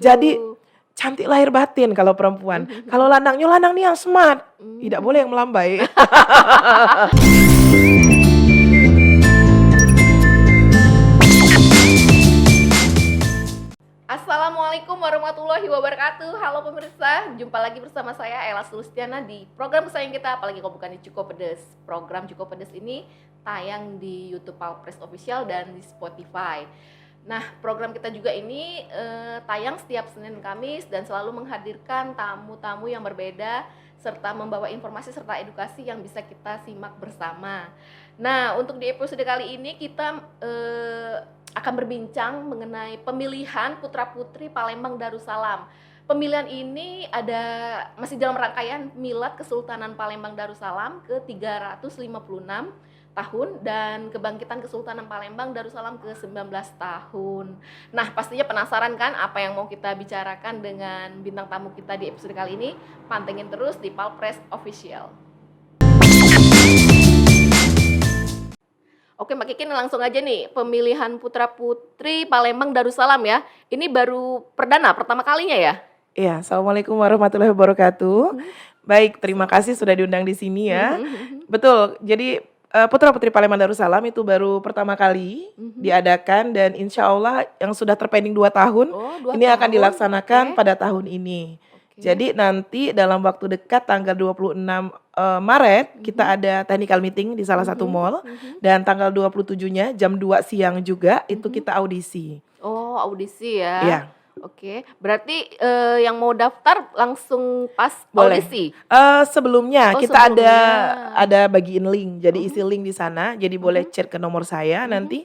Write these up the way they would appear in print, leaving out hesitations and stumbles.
Jadi Tuh. cantik lahir batin kalau perempuan. Kalau lanang nih yang smart. Tidak boleh yang melambai. Assalamualaikum warahmatullahi wabarakatuh. Halo pemirsa, jumpa lagi bersama saya Ella Sulustiana di program kesayangan kita, apalagi kalau bukan di Cukup Pedes. Program Cukup Pedes ini tayang di YouTube Palpres Official dan di Spotify. Nah, program kita juga ini tayang setiap Senin Kamis dan selalu menghadirkan tamu-tamu yang berbeda serta membawa informasi serta edukasi yang bisa kita simak bersama. Nah, untuk di episode kali ini kita akan berbincang mengenai pemilihan putra-putri Palembang Darussalam. Pemilihan ini masih dalam rangkaian Milad Kesultanan Palembang Darussalam ke-356 tahun dan kebangkitan Kesultanan Palembang Darussalam ke-19 tahun. Nah, pastinya penasaran kan apa yang mau kita bicarakan dengan bintang tamu kita di episode kali ini? Pantengin terus di Palpres Official. Oke Mbak Kiki, langsung aja nih, pemilihan putra-putri Palembang Darussalam ya. Ini baru pertama kalinya ya? Iya, Assalamualaikum warahmatullahi wabarakatuh. Baik, terima kasih sudah diundang di sini ya. Betul, jadi Putra Putri Palembang Darussalam itu baru pertama kali diadakan dan insya Allah yang sudah terpending 2 tahun, Oh, 2 ini akan tahun. dilaksanakan Oke. pada tahun ini. Oke. Jadi nanti dalam waktu dekat tanggal 26 Maret kita ada technical meeting di salah satu mall dan tanggal 27-nya jam 2 siang juga itu kita audisi. Oh, audisi ya. Iya. Oke, berarti yang mau daftar langsung pas Boleh. audisi. Sebelumnya Oh, kita sebelumnya. ada bagiin link, jadi isi link di sana, jadi boleh chat ke nomor saya nanti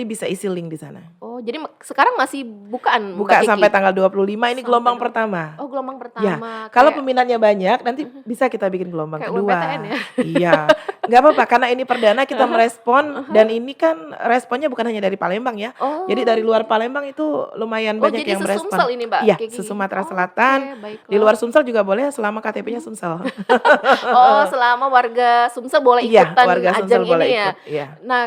bisa isi link di sana. Oh, jadi sekarang masih bukaan Mbak Buka Kiki? sampai tanggal 25 ini Sampai gelombang pertama. Oh, gelombang Ya, pertama. kalau Kayak peminatnya banyak nanti bisa kita bikin gelombang kayak kedua. UMPTN ya? Iya, nggak apa-apa karena ini perdana kita merespon dan ini kan responnya bukan hanya dari Palembang ya. Oh. Jadi dari luar Palembang itu lumayan Oh, banyak jadi yang merespon. se-Sumsel ini, Mbak Iya, Kiki? se-Sumatera Oke, Selatan. baiklah. Di luar Sumsel juga boleh selama KTP-nya Sumsel. Oh, selama warga Sumsel boleh Iya, ikutan warga Sumsel ajang boleh ini ya. ikut. Iya. Nah,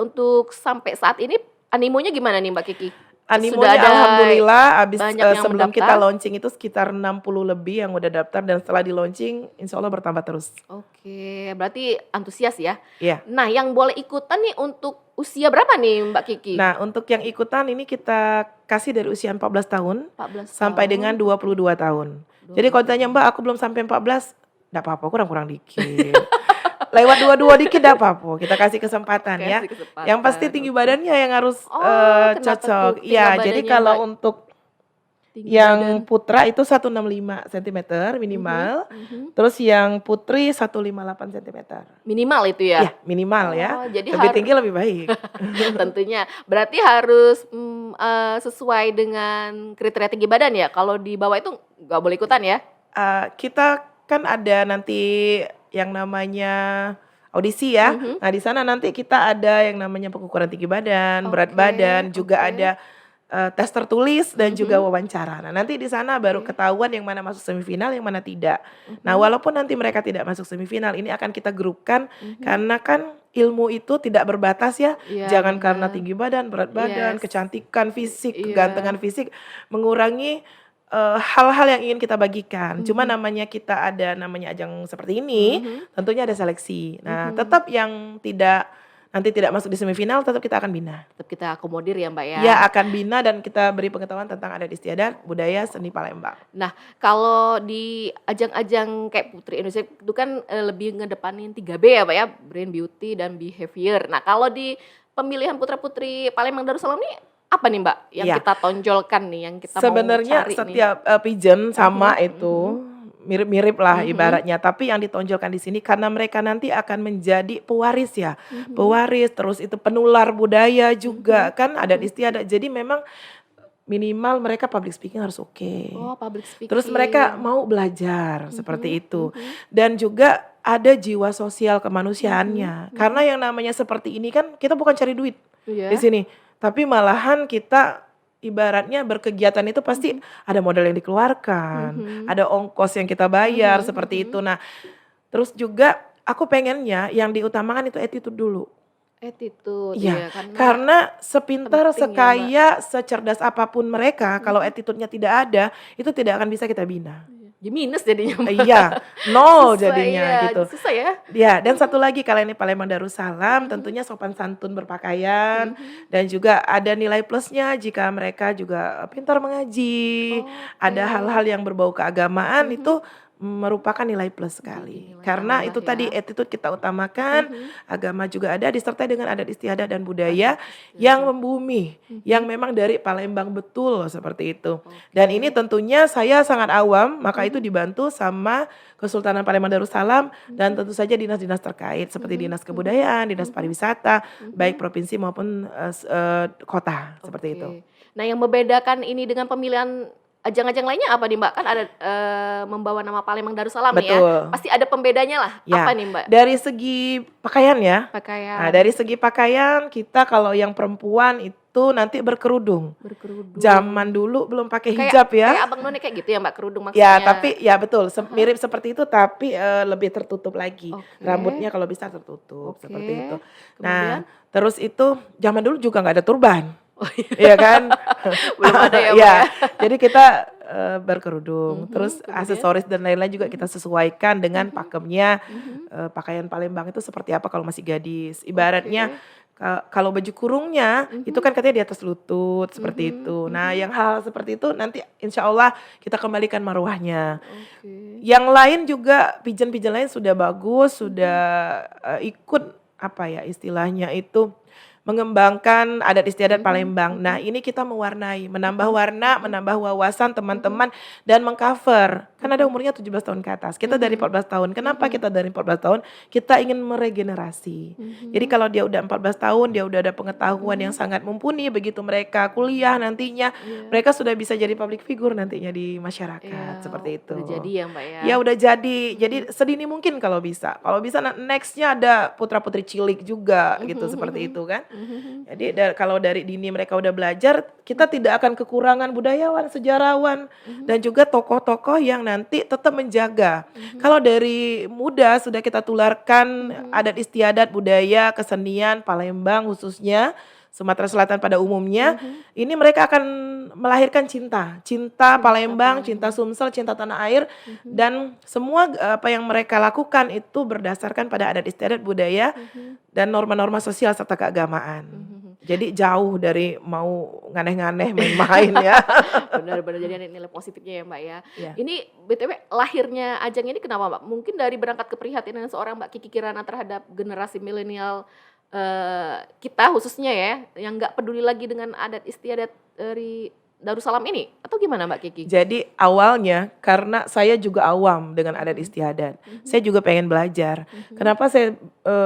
untuk sampai saat ini animonya gimana nih Mbak Kiki? Animonya Sudah ada alhamdulillah abis banyak yang sebelum mendaftar? kita launching itu sekitar 60 lebih yang udah daftar dan setelah di launching insya Allah bertambah terus. Oke, berarti antusias ya. Iya. Nah, yang boleh ikutan nih untuk usia berapa nih Mbak Kiki? Nah, untuk yang ikutan ini kita kasih dari usia 14 tahun 14 sampai tahun. dengan 22 tahun. Jadi kalau ditanya Mbak aku belum sampai 14, enggak apa-apa, kurang-kurang dikit. Lewat 22 dikit enggak apa-apa, kita kasih kesempatan ya. Kasih kesempatan. Yang pasti tinggi badannya yang harus kenapa cocok. tuh tinggi Iya, jadi badannya, kalau Mbak? untuk Tinggi yang badan. putra itu 165 cm minimal. Terus yang putri 158 cm. Minimal itu ya? Ya, minimal ya. Oh, jadi Lebih tinggi lebih baik. tentunya. Berarti harus sesuai dengan kriteria tinggi badan ya. Kalau di bawah itu nggak boleh ikutan ya? Kita kan ada nanti yang namanya audisi ya. Nah, di sana nanti kita ada yang namanya pengukuran tinggi badan, berat Oke, badan, juga oke. ada tes tertulis dan juga wawancara. Nah, nanti di sana baru ketahuan yang mana masuk semifinal, yang mana tidak. Nah, walaupun nanti mereka tidak masuk semifinal, ini akan kita grupkan karena kan ilmu itu tidak berbatas ya. Iya, Jangan benar. karena tinggi badan, berat badan, Yes. kecantikan fisik, Iya. kegantengan fisik mengurangi hal-hal yang ingin kita bagikan. Cuma namanya kita ada namanya ajang seperti ini, tentunya ada seleksi. Nah, tetap yang nanti tidak masuk di semifinal tetap kita akan bina. Tetap kita akomodir ya Mbak ya? Ya, akan bina dan kita beri pengetahuan tentang adat istiadat, budaya, seni Palembang. Nah, kalau di ajang-ajang kayak Putri Indonesia itu kan lebih ngedepanin 3B ya Pak ya, Brain, Beauty, dan Behavior. Nah, kalau di pemilihan putra-putri Palembang Darussalam nih apa nih Mbak yang Iya. kita tonjolkan nih, yang kita Sebenarnya mau cari nih? setiap pigeon sama itu mirip-mirip lah ibaratnya, tapi yang ditonjolkan di sini karena mereka nanti akan menjadi pewaris ya. Pewaris, terus itu penular budaya juga kan adat istiadat. Jadi memang minimal mereka public speaking harus oke. Oh, public speaking. Terus mereka mau belajar seperti itu. Dan juga ada jiwa sosial kemanusiaannya. Karena yang namanya seperti ini kan kita bukan cari duit Iya. di sini, tapi malahan kita ibaratnya berkegiatan itu pasti ada modal yang dikeluarkan, ada ongkos yang kita bayar seperti itu. Nah, terus juga aku pengennya yang diutamakan itu attitude dulu. Attitude, Iya, ya karena karena sepintar, penting ya, Mbak. sekaya, secerdas apapun mereka, kalau Mhm. attitude-nya tidak ada, itu tidak akan bisa kita bina. Iya. Jadi minus jadinya, Mbak. Iya, nol Susah jadinya iya, gitu. susah ya. Ya, dan satu lagi kalau ini Palembang Darussalam Mhm. tentunya sopan santun berpakaian Mhm. dan juga ada nilai plusnya jika mereka juga pintar mengaji, ada Oke. hal-hal yang berbau keagamaan Mhm. itu merupakan nilai plus Jadi sekali. nilai Karena tambah itu ya. tadi attitude kita utamakan, Mhm. agama juga ada disertai dengan adat istiadat dan budaya Adat yang istiadat. membumi, yang Mhm. memang dari Palembang betul seperti itu. Dan ini Oke. tentunya saya sangat awam, maka itu Mhm. dibantu sama Kesultanan Palembang Darussalam dan Mhm. tentu saja dinas-dinas terkait seperti Mhm. dinas Mhm. kebudayaan, dinas Mhm. pariwisata, baik Mhm. provinsi maupun kota seperti itu. Oke. Nah, yang membedakan ini dengan pemilihan ajang-ajang lainnya apa nih, Mbak? Kan ada, membawa nama Palembang Darussalam nih ya. Betul. Pasti ada pembedanya lah. Apa Ya, nih, Mbak? dari segi pakaian ya. Nah, Pakaian, dari segi pakaian kita kalau yang perempuan itu nanti berkerudung. Zaman berkerudung. dulu belum pakai Kayak hijab ya. kayak Abang None kayak gitu ya, Mbak, kerudung Ya, maksudnya? tapi ya betul, Ah mirip seperti itu tapi lebih tertutup lagi. Oke. Rambutnya kalau bisa tertutup seperti itu. Oke. Nah, Kemudian? terus itu zaman dulu juga nggak ada turban. Oh, iya. Iya kan? Belum ada ya, Mbak, Iya, ya? jadi kita, berkerudung, terus Mhm, kemudian? aksesoris dan lain-lain juga Mhm. kita sesuaikan dengan Mhm. pakemnya, Mhm. pakaian Palembang itu seperti apa kalau masih gadis. Ibaratnya Oke. kalau baju kurungnya itu Mhm. kan katanya di atas lutut seperti Mhm. itu. Nah, Mhm. yang hal-hal seperti itu nanti insya Allah kita kembalikan marwahnya. Oke. Yang lain juga pijen-pijen lain sudah bagus, sudah, Mhm. ikut apa ya istilahnya itu, mengembangkan adat istiadat Mhm. Palembang. Nah, Mhm. ini kita mewarnai, menambah Mhm. warna, Mhm. menambah wawasan Mhm. teman-teman dan meng-cover. Kan ada Mhm. umurnya 17 tahun ke atas, kita dari Mhm. 14 tahun. Kenapa Mhm. kita dari 14 tahun? Kita ingin meregenerasi. Jadi Mhm. kalau dia udah 14 tahun, dia udah ada pengetahuan yang Mhm. sangat mumpuni, begitu mereka kuliah nantinya, Iya. mereka sudah bisa jadi public figure nantinya di Iya, masyarakat, seperti itu. udah jadi ya, Mbak, ya? Ya udah jadi Mhm. sedini mungkin kalau bisa. Kalau bisa next-nya ada putra-putri cilik juga Mhm. gitu, seperti Mhm. itu kan. Mhm. Jadi kalau dari dini mereka udah belajar, kita tidak akan kekurangan budayawan, sejarawan, Mhm. dan juga tokoh-tokoh yang nanti tetap menjaga. Mhm. Kalau dari muda sudah kita tularkan Mhm. adat istiadat, budaya, kesenian Palembang khususnya, Sumatera Selatan pada umumnya, Mhm. ini mereka akan melahirkan cinta. Cinta Cinta Palembang, cinta Palembang. Sumsel, cinta tanah air, Mhm. dan semua apa yang mereka lakukan itu berdasarkan pada adat istiadat, budaya, Mhm. dan norma-norma sosial serta keagamaan. Mhm. Jadi jauh dari mau nganeh-nganeh main-main ya. Benar benar, jadi ada nilai positifnya ya, Mbak, ya. Iya. Ini BTW lahirnya ajang ini kenapa, Mbak? Mungkin dari berangkat keprihatinan seorang Mbak Kiki Kirana terhadap generasi milenial, kita khususnya ya, yang nggak peduli lagi dengan adat istiadat dari Darussalam ini, atau gimana, Mbak Kiki? Jadi awalnya karena saya juga awam dengan adat Mhm. istiadat. Mhm. Saya juga pengen belajar. Mhm. Kenapa saya,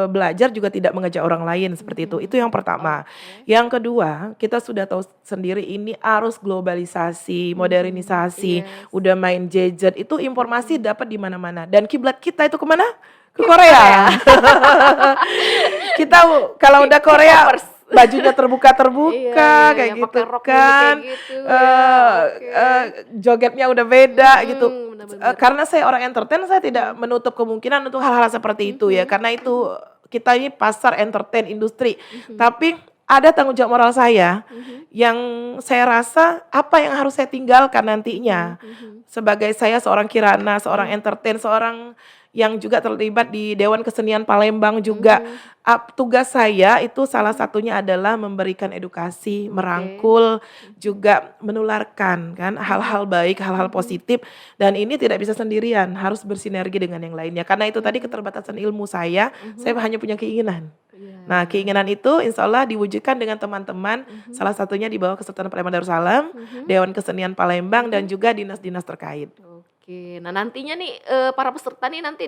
belajar juga tidak mengajak orang lain seperti itu. Itu Mhm. yang pertama. Oke. Yang kedua, kita sudah tahu sendiri ini arus globalisasi, Mhm. modernisasi, Yes. udah main gadget, itu informasi Mhm. dapat di mana-mana. Dan kiblat kita itu kemana? Ke Ke Korea. Korea. Kita kalau udah Korea K-popers. bajunya Iya terbuka iya kayak iya, gitu pakai rok mini kayak kan, gitu ya, eee oke. eee, jogetnya udah beda gitu. Mhm, bener bener. Karena saya orang entertain, saya tidak Mhm. menutup kemungkinan untuk hal-hal seperti itu ya, Mhm. karena Mhm. itu kita ini pasar entertain, industri. Mhm. Tapi ada tanggung jawab moral saya, Mhm. yang saya rasa apa yang harus saya tinggalkan nantinya. Mhm. Mhm. Sebagai saya seorang Kirana, seorang Mhm. entertain, seorang yang juga terlibat di Dewan Kesenian Palembang juga. Mhm. Tugas saya itu salah Mhm. satunya adalah memberikan edukasi, Oke. merangkul, Mhm. juga menularkan kan Mhm. hal-hal baik, hal-hal Mhm. positif, dan ini tidak bisa sendirian, harus bersinergi dengan yang lainnya. Karena itu tadi Mhm. keterbatasan ilmu saya Mhm. hanya punya keinginan. Nah, Iya. keinginan itu insya Allah diwujudkan dengan teman-teman, Mhm. salah satunya di bawah Kesultanan Palembang Darussalam, Mhm. Dewan Kesenian Palembang, dan Mhm. juga dinas-dinas terkait. Oke. Nah, nantinya nih, para peserta nih nanti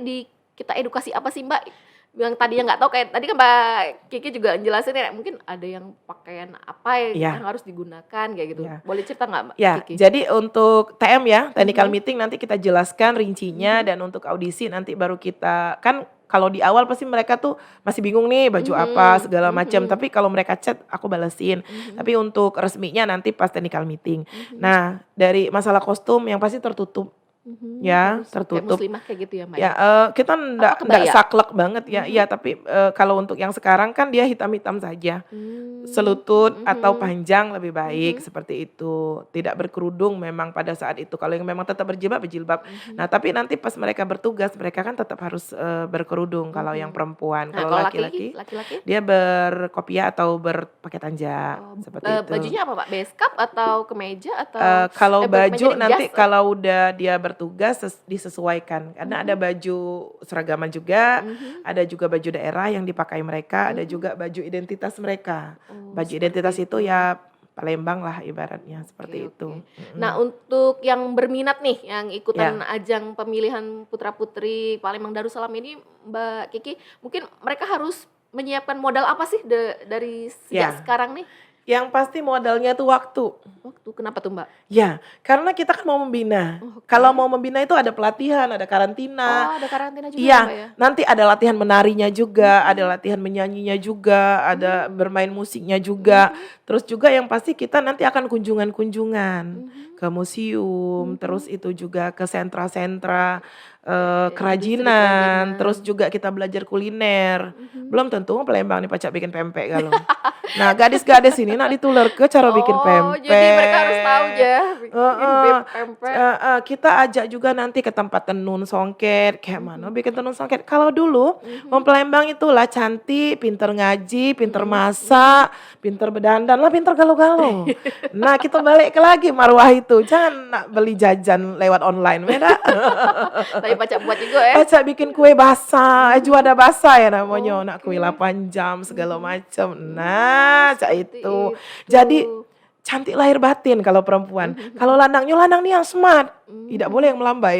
kita edukasi apa sih, Mbak? Yang tadinya nggak tahu, kayak tadi kan Mbak Kiki juga jelasin ya, mungkin ada yang pakaian apa yang Iya. harus digunakan kayak gitu. Iya. Boleh cerita nggak, Mbak Ya, Kiki? jadi untuk TM ya, technical Mhm. meeting nanti kita jelaskan rincinya, Mhm. dan untuk audisi nanti baru kita kan kalau di awal pasti mereka tuh masih bingung nih baju apa Mhm. segala macam, Mhm. tapi kalau mereka chat aku balesin. Mhm. Tapi untuk resminya nanti pas technical meeting. Mhm. Nah, dari masalah kostum yang pasti tertutup ya, Harus kayak tertutup. muslimah kayak gitu ya, Mbak, ya? Ya, kita Apa ndak kebaya? saklek banget ya, iya tapi, kalau untuk yang sekarang kan dia hitam-hitam saja. Mmm, Selutut atau mhm, panjang lebih baik, mhm, seperti itu. Tidak berkerudung memang pada saat itu, kalau yang memang tetap berjilbab, berjilbab. mhm, Nah, tapi nanti pas mereka bertugas, mereka kan tetap harus, berkerudung kalau yang mhm. perempuan. Nah, Kalau kalau laki-laki laki-laki, laki-laki? dia berkopiah atau berpakai tanja, Oh, seperti itu. bajunya apa, Pak? Beskap atau kemeja atau Kalau kemeja baju nih, jas? nanti kalau udah dia bertugas disesuaikan, karena ada Mhm, baju seragaman juga, mhm, ada juga baju daerah yang dipakai mereka, ada mhm. juga baju identitas mereka. Oh, Baju identitas seperti itu itu. ya Palembang lah ibaratnya, Oke, seperti oke. itu. Nah, Mhm. untuk yang berminat nih, yang ikutan Ya, ajang pemilihan putra-putri Palembang Darussalam ini, Mbak Kiki, mungkin mereka harus menyiapkan modal apa sih dari sejak ya, sekarang nih? yang pasti modalnya tuh waktu. Waktu kenapa tuh, Mbak? Ya, karena kita kan mau membina. Oh, Kalau oke. mau membina itu ada pelatihan, ada Oh, karantina. ada karantina juga ya, Iya, Mbak, ya? nanti ada latihan menarinya juga, ada Mhm, latihan menyanyinya juga, ada mmm, bermain musiknya juga. mhm, Terus juga yang pasti kita nanti akan kunjungan-kunjungan mhm, ke museum, terus mhm. itu juga ke sentra-sentra, Industri kerajinan, kerajinan. terus juga kita belajar kuliner. Mhm. Belum tentu Palembang nih pacak bikin pempek galo. Nah, gadis-gadis ini nak ditularke cara bikin Oh, jadi mereka harus tahu pempek. ya bikin Heeh, pempek. kita ajak juga nanti ke tempat tenun songket, kayak mana Mhm, bikin tenun songket. Kalau dulu wong mhm, Palembang itulah cantik, pinter ngaji, pinter mhm, mhm. masak, pinter berdandan lah, pinter galau-galau. Nah, kita balik ke lagi marwah itu, jangan nak beli jajan lewat online, beda. Tapi pacak buat juga ya? Pacak bikin kue basah, Mhm. juada basah ya namanya, nak kue Oke. 8 jam segala Mhm. macam. Oh, Nah, cak seperti itu. itu. Jadi cantik lahir batin kalau perempuan. Kalau lanangnya lanang nih yang smart. Tidak boleh Mmm. yang melambai.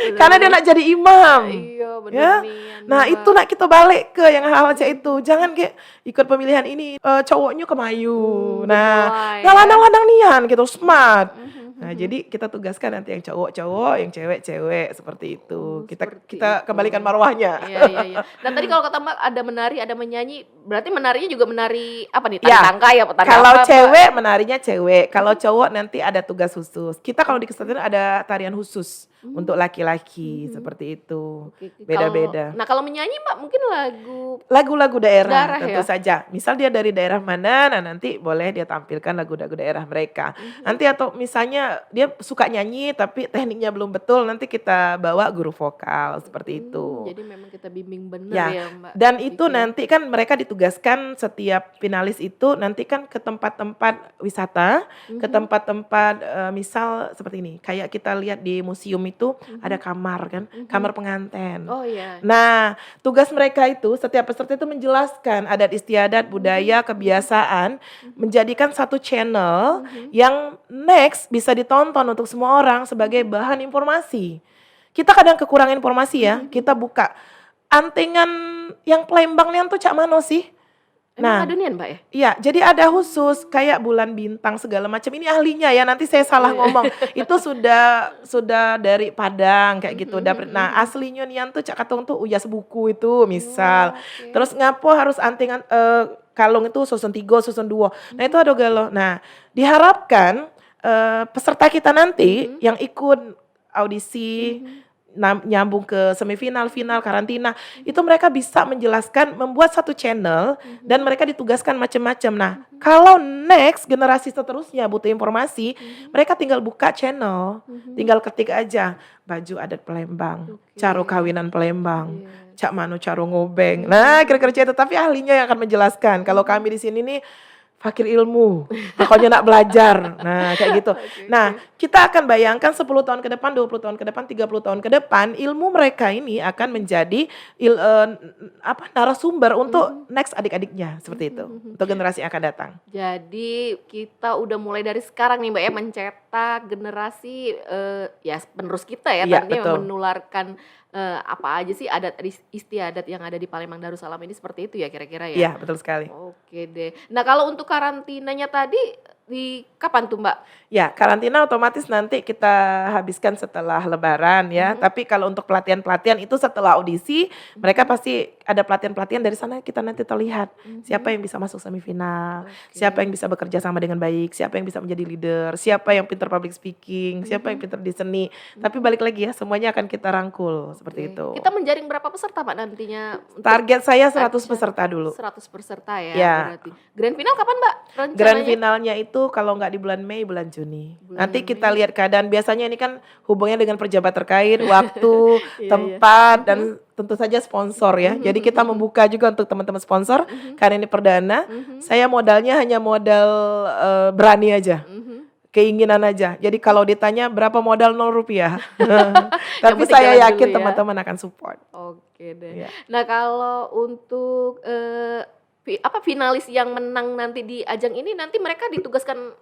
Bener Karena dia bener. nak jadi imam. Iya, bener Ya. nih anu, Nah, itu Mbak. nak kita balik ke yang hal-hal cak itu. Mhm. Jangan kayak ikut pemilihan ini cowoknya kemayu. Udah Nah, mulai nggak ya. lanang-lanang nian gitu, smart. Mhm, Nah, mhm. jadi kita tugaskan nanti yang cowok-cowok, yang cewek-cewek seperti itu. Oh, Kita seperti kita itu. kembalikan marwahnya. Iya, iya, iya. Nah, tadi kalau kata Mbak ada menari, ada menyanyi, berarti menarinya juga menari apa nih, tari Ya, tangkai apa tari kalau apa, Mbak? cewek menarinya cewek, kalau Mhm. cowok nanti ada tugas khusus. Kita kalau di Oke. kesenian ada tarian khusus untuk Mmm, laki-laki, mhm. seperti itu. Oke, oke. Beda-beda. Kalau menyanyi, Mbak, mungkin lagu Lagu-lagu daerah daerah tentu ya? saja. Misal dia dari daerah mana, nah nanti boleh dia tampilkan lagu-lagu daerah mereka. Mhm. Nanti atau misalnya dia suka nyanyi tapi tekniknya belum betul, nanti kita bawa guru vokal, seperti itu. Jadi memang kita bimbing bener Ya, ya, Mbak dan itu Kiki ya? nanti kan mereka ditugaskan setiap finalis itu nanti kan ke tempat-tempat wisata, ke Mhm, tempat-tempat, misal seperti ini, kayak kita lihat di museum itu ada mhm, kamar kan, kamar mhm. pengantin. Oh, iya. Nah, tugas mereka itu setiap peserta itu menjelaskan adat istiadat, Mhm, budaya, mhm, kebiasaan, mhm, menjadikan satu channel mhm, yang next bisa ditonton untuk semua orang sebagai mhm, bahan informasi. Kita kadang kekurangan informasi ya, mhm, kita mhm. buka antengan yang Palembang nian tuh cak mano sih? Emang Nah, ada nian, Mbak, ya? iya, jadi ada khusus kayak bulan bintang segala macam, ini ahlinya ya, nanti saya salah ngomong. Itu sudah dari Padang kayak gitu, Mhm, dapet. mhm, Nah, mhm. aslinya nian tuh cak katong tuh uyas buku itu misal. Oke. Terus ngapo harus antengan kalung itu susun 3, susun 2. Nah, itu Mhm, ada galo. Nah, diharapkan peserta kita nanti mhm, yang ikut audisi mhm, nyambung ke semifinal, final, mhm, karantina, itu mhm, mereka bisa menjelaskan membuat satu channel dan mhm, mereka ditugaskan macam-macam. Nah, mhm, kalau next generasi seterusnya butuh informasi, mhm, mereka tinggal buka channel, mhm. tinggal ketik aja baju adat Palembang, Oke. caro kawinan Palembang, Iya. cak mano caro ngobeng. Mhm, Nah, kira-kira mhm, itu tapi ahlinya yang akan menjelaskan. Kalau mhm. kami di sini nih fakir ilmu, pokoknya nak belajar. Nah, kayak gitu. Oke, oke. Nah, kita akan bayangkan 10 tahun ke depan, 20 tahun ke depan, 30 tahun ke depan, ilmu mereka ini akan Mhm, menjadi narasumber untuk mhm, next adik-adiknya, seperti mhm, itu. mhm. Untuk generasi yang akan datang. Jadi kita udah mulai dari sekarang nih, Mbak, ya, mencetak generasi, ya penerus kita ya, Iya, tentunya betul. menularkan, apa aja sih adat istiadat yang ada di Palembang Darussalam ini seperti itu ya kira-kira ya? Iya, betul sekali. Oke deh. Nah, kalau untuk karantinanya tadi, di kapan tuh Mbak? Ya, karantina otomatis nanti kita habiskan setelah Lebaran ya. Tapi kalau untuk pelatihan-pelatihan itu setelah audisi, mereka pasti ada pelatihan-pelatihan dari sana kita nanti terlihat siapa yang bisa masuk semifinal, siapa yang bisa bekerja sama dengan baik, siapa yang bisa menjadi leader, siapa yang pintar public speaking, siapa yang pintar di seni. Tapi balik lagi ya, semuanya akan kita rangkul seperti itu. Kita menjaring berapa peserta Mbak nantinya? Target saya 100 acara? peserta dulu. 100 peserta ya, Ya. berarti. Grand final kapan Mbak rencananya? Grand finalnya itu kalau nggak di bulan Mei, bulan Juni. Nanti kita lihat keadaan. Biasanya ini kan hubungannya dengan pejabat terkait, waktu, tempat, dan tentu saja sponsor ya. Jadi kita membuka juga untuk teman-teman sponsor. Karena ini perdana, saya modalnya hanya modal berani aja. Keinginan aja. Jadi kalau ditanya berapa modal, 0 rupiah. Tapi penting saya jalan yakin dulu ya. teman-teman akan support. Oke deh. Iya. Nah kalau untuk finalis yang menang nanti di ajang ini nanti mereka ditugaskan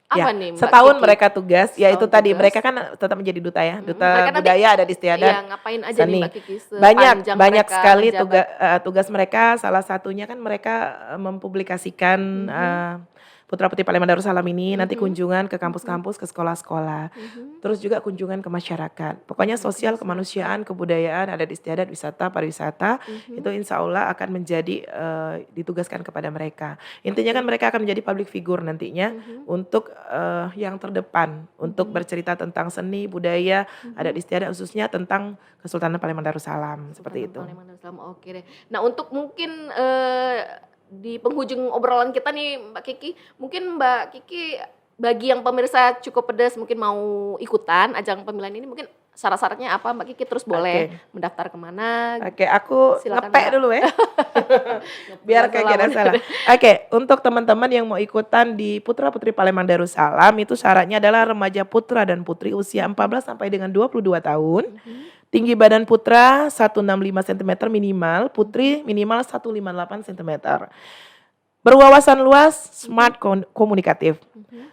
apa Ya, nih Mbak setahun Kiki? mereka tugas, yaitu Setahun tadi tugas. mereka kan tetap menjadi duta ya, duta Mereka nanti budaya ada di Istiadat. Iya, ngapain aja nih seni. Mbak Kiki Banyak sepanjang banyak mereka sekali menjabat? tugas mereka, salah satunya kan mereka mempublikasikan Putra-Putri Palembang Darussalam ini nanti kunjungan ke kampus-kampus, ke sekolah-sekolah. Terus juga kunjungan ke masyarakat. Pokoknya sosial, kemanusiaan, kebudayaan ada di Istiadat, wisata, pariwisata, itu insya Allah akan menjadi ditugaskan kepada mereka. Intinya kan mereka akan menjadi public figure nantinya untuk yang terdepan, untuk bercerita tentang seni, budaya, ada di Istiadat khususnya tentang Kesultanan Palembang Darussalam, seperti itu. Palembang Darussalam, oke deh. Nah untuk mungkin di penghujung obrolan kita nih Mbak Kiki, mungkin Mbak Kiki bagi yang pemirsa Cukup Pedas mungkin mau ikutan ajang pemilihan ini, mungkin syarat-syaratnya apa Mbak Kiki, terus boleh mendaftar kemana? Oke, aku Silakan, ngepek Mbak. dulu ya. Biar kayak tidak salah. Oke, untuk teman-teman yang mau ikutan di Putra Putri Palembang Darussalam, itu syaratnya adalah remaja putra dan putri usia 14 sampai dengan 22 tahun. Tinggi badan putra 165 cm minimal, putri minimal 158 cm. Berwawasan luas, smart komunikatif.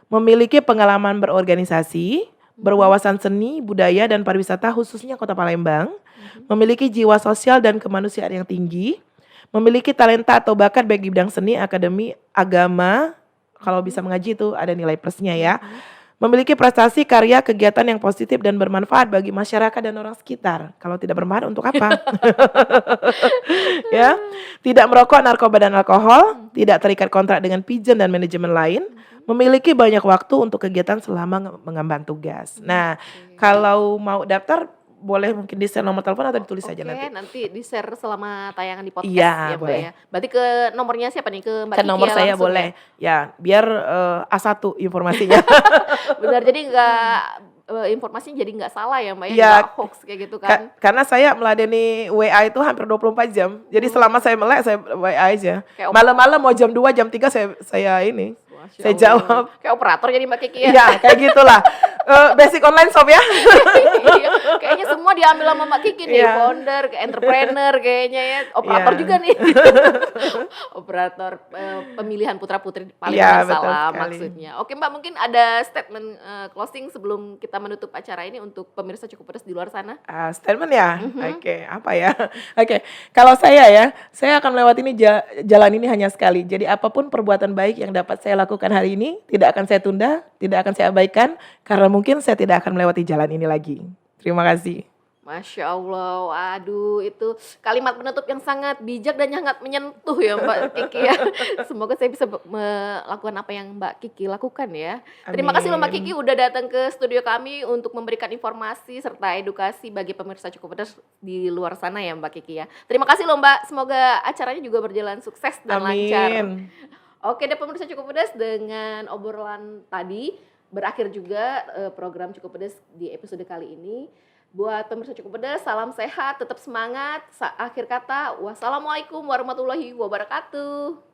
Memiliki pengalaman berorganisasi, berwawasan seni, budaya, dan pariwisata khususnya Kota Palembang. Memiliki jiwa sosial dan kemanusiaan yang tinggi. Memiliki talenta atau bakat baik di bidang seni, akademi, agama. Kalau bisa mengaji itu ada nilai plusnya ya. Memiliki prestasi, karya, kegiatan yang positif dan bermanfaat bagi masyarakat dan orang sekitar. Kalau tidak bermanfaat untuk apa? Ya, tidak merokok, narkoba dan alkohol, tidak terikat kontrak dengan pijen dan manajemen lain, memiliki banyak waktu untuk kegiatan selama mengemban tugas. Nah, kalau mau daftar boleh mungkin di-share nomor telepon atau ditulis saja nanti. Nanti di-share selama tayangan di podcast Iya, ya Mbak boleh. ya. Berarti ke nomornya siapa nih? Ke Mbak Ke Kiki nomor ya saya langsung boleh. Ya, biar A1 informasinya. Benar, jadi nggak informasinya jadi nggak salah ya Mbak ya, Iya. nggak hoax kayak gitu kan. Karena saya meladeni WA itu hampir 24 jam. Jadi selama saya melek saya WA aja. Kayak Malam-malam mau jam 2, jam 3 saya ini. Masya Saya Allah. jawab. Kayak operator jadi Mbak Kiki ya. Iya, kayak gitulah. Basic online shop ya. Iya, kayaknya semua diambil sama Mbak Kiki nih, Iya. founder, entrepreneur kayaknya ya, operator Iya. juga nih. Operator pemilihan putra-putri Palembang Iya, betul Darussalam sekali. maksudnya. Oke Mbak, mungkin ada statement closing sebelum kita menutup acara ini untuk pemirsa Cukup Pedas di luar sana. Statement ya? Oke, apa ya? Oke, kalau saya akan melewati ini jalan ini hanya sekali. Jadi apapun perbuatan baik yang dapat saya lakukan hari ini, tidak akan saya tunda, tidak akan saya abaikan, karena mungkin saya tidak akan melewati jalan ini lagi. Terima kasih. Masya Allah, waduh itu kalimat penutup yang sangat bijak dan sangat menyentuh ya Mbak Kiki ya. Semoga saya bisa melakukan apa yang Mbak Kiki lakukan ya. Terima kasih loh Mbak Amin. Kiki udah datang ke studio kami untuk memberikan informasi serta edukasi bagi pemirsa Cukup Pedas di luar sana ya Mbak Kiki ya. Terima kasih loh Mbak, semoga acaranya juga berjalan sukses dan lancar. Amin. Oke deh pemirsa Cukup Pedas, dengan obrolan tadi berakhir juga program Cukup Pedas di episode kali ini. Buat pemirsa Cukup Pedas, salam sehat, tetap semangat. Akhir kata, wassalamualaikum warahmatullahi wabarakatuh.